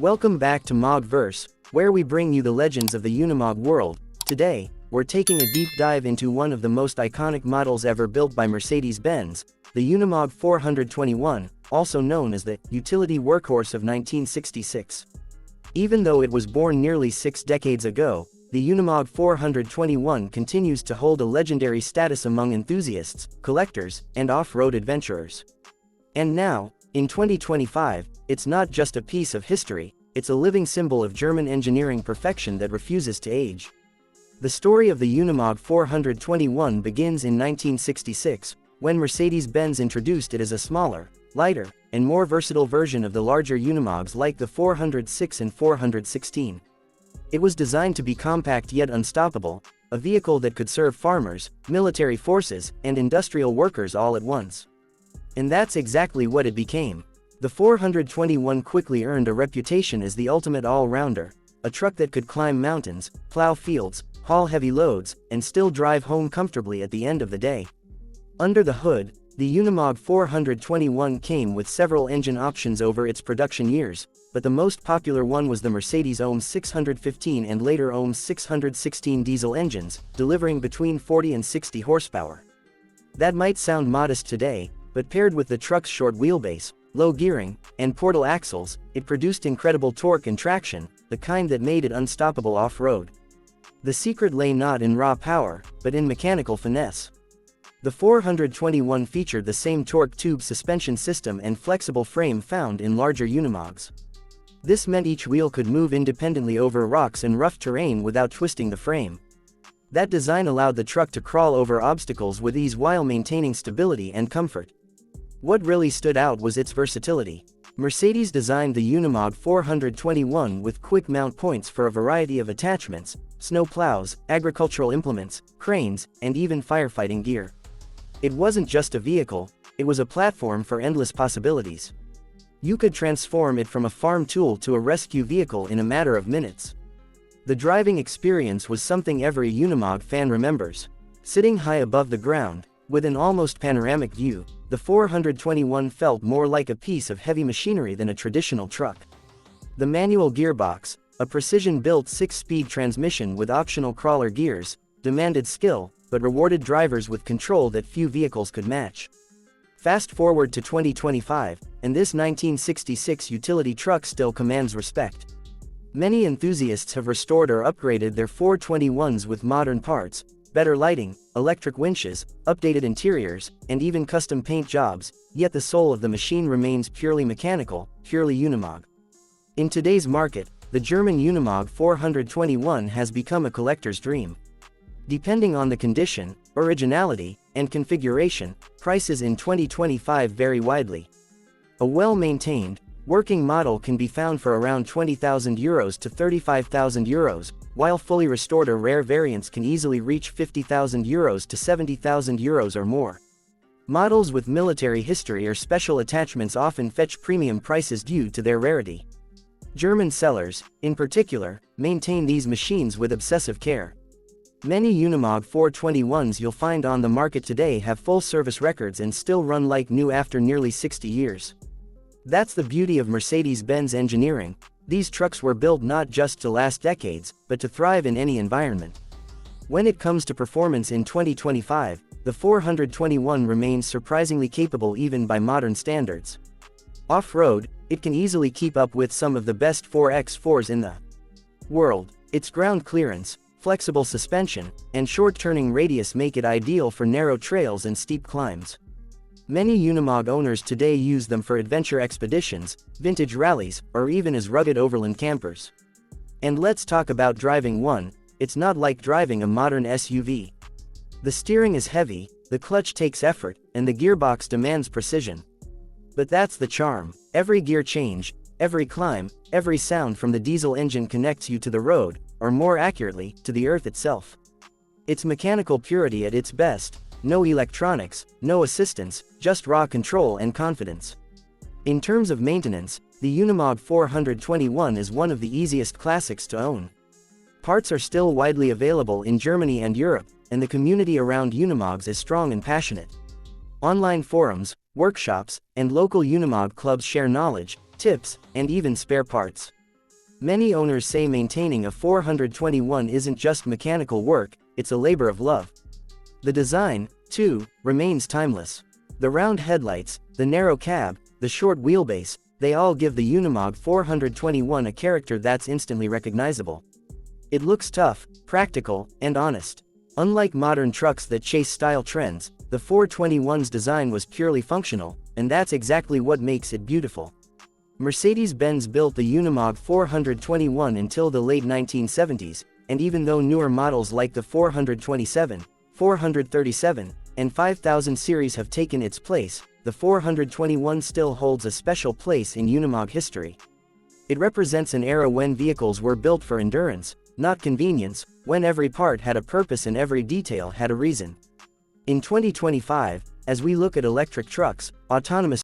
Welcome back to Mogverse, where we bring you the legends of the Unimog world. Today, we're taking a deep dive into one of the most iconic models ever built by Mercedes-Benz, the Unimog 421, also known as the utility workhorse of 1966. Even though it was born nearly 6 decades ago, the Unimog 421 continues to hold a legendary status among enthusiasts, collectors, and off-road adventurers. And now, in 2025, it's not just a piece of history, it's a living symbol of German engineering perfection that refuses to age. The story of the Unimog 421 begins in 1966, when Mercedes-Benz introduced it as a smaller, lighter, and more versatile version of the larger Unimogs like the 406 and 416. It was designed to be compact yet unstoppable, a vehicle that could serve farmers, military forces, and industrial workers all at once. And that's exactly what it became. The 421 quickly earned a reputation as the ultimate all-rounder, a truck that could climb mountains, plow fields, haul heavy loads, and still drive home comfortably at the end of the day. Under the hood, the Unimog 421 came with several engine options over its production years, but the most popular one was the Mercedes OMS 615 and later OMS 616 diesel engines, delivering between 40 and 60 horsepower. That might sound modest today, but paired with the truck's short wheelbase, low gearing, and portal axles, it produced incredible torque and traction, the kind that made it unstoppable off-road. The secret lay not in raw power, but in mechanical finesse. The 421 featured the same torque tube suspension system and flexible frame found in larger Unimogs. This meant each wheel could move independently over rocks and rough terrain without twisting the frame. That design allowed the truck to crawl over obstacles with ease while maintaining stability and comfort. What really stood out was its versatility. Mercedes designed the Unimog 421 with quick mount points for a variety of attachments, snow plows, agricultural implements, cranes, and even firefighting gear. It wasn't just a vehicle, it was a platform for endless possibilities. You could transform it from a farm tool to a rescue vehicle in a matter of minutes. The driving experience was something every Unimog fan remembers. Sitting high above the ground, with an almost panoramic view, the 421 felt more like a piece of heavy machinery than a traditional truck. The manual gearbox, a precision-built 6-speed transmission with optional crawler gears, demanded skill, but rewarded drivers with control that few vehicles could match. Fast forward to 2025, and this 1966 utility truck still commands respect. Many enthusiasts have restored or upgraded their 421s with modern parts, better lighting, electric winches, updated interiors, and even custom paint jobs, yet the soul of the machine remains purely mechanical, purely Unimog. In today's market, the German Unimog 421 has become a collector's dream. Depending on the condition, originality, and configuration, prices in 2025 vary widely. A well-maintained, working model can be found for around €20,000 to €35,000, while fully restored or rare variants can easily reach €50,000 to €70,000 or more. Models with military history or special attachments often fetch premium prices due to their rarity. German sellers, in particular, maintain these machines with obsessive care. Many Unimog 421s you'll find on the market today have full service records and still run like new after nearly 60 years. That's the beauty of Mercedes-Benz engineering. These trucks were built not just to last decades, but to thrive in any environment. When it comes to performance in 2025, the 421 remains surprisingly capable even by modern standards. Off-road, it can easily keep up with some of the best 4x4s in the world. Its ground clearance, flexible suspension, and short turning radius make it ideal for narrow trails and steep climbs. Many Unimog owners today use them for adventure expeditions, vintage rallies, or even as rugged overland campers. And let's talk about driving one. It's not like driving a modern SUV. The steering is heavy, the clutch takes effort, and the gearbox demands precision. But that's the charm. Every gear change, every climb, every sound from the diesel engine connects you to the road, or more accurately, to the earth itself. It's mechanical purity at its best. No electronics, no assistance, just raw control and confidence. In terms of maintenance, the Unimog 421 is one of the easiest classics to own. Parts are still widely available in Germany and Europe, and the community around Unimogs is strong and passionate. Online forums, workshops, and local Unimog clubs share knowledge, tips, and even spare parts. Many owners say maintaining a 421 isn't just mechanical work, it's a labor of love. The design, too, remains timeless. The round headlights, the narrow cab, the short wheelbase, they all give the Unimog 421 a character that's instantly recognizable. It looks tough, practical, and honest. Unlike modern trucks that chase style trends, the 421's design was purely functional, and that's exactly what makes it beautiful. Mercedes-Benz built the Unimog 421 until the late 1970s, and even though newer models like the 427, 437, and 5000 series have taken its place, the 421 still holds a special place in Unimog history. It represents an era when vehicles were built for endurance, not convenience, when every part had a purpose and every detail had a reason. In 2025, as we look at electric trucks, autonomous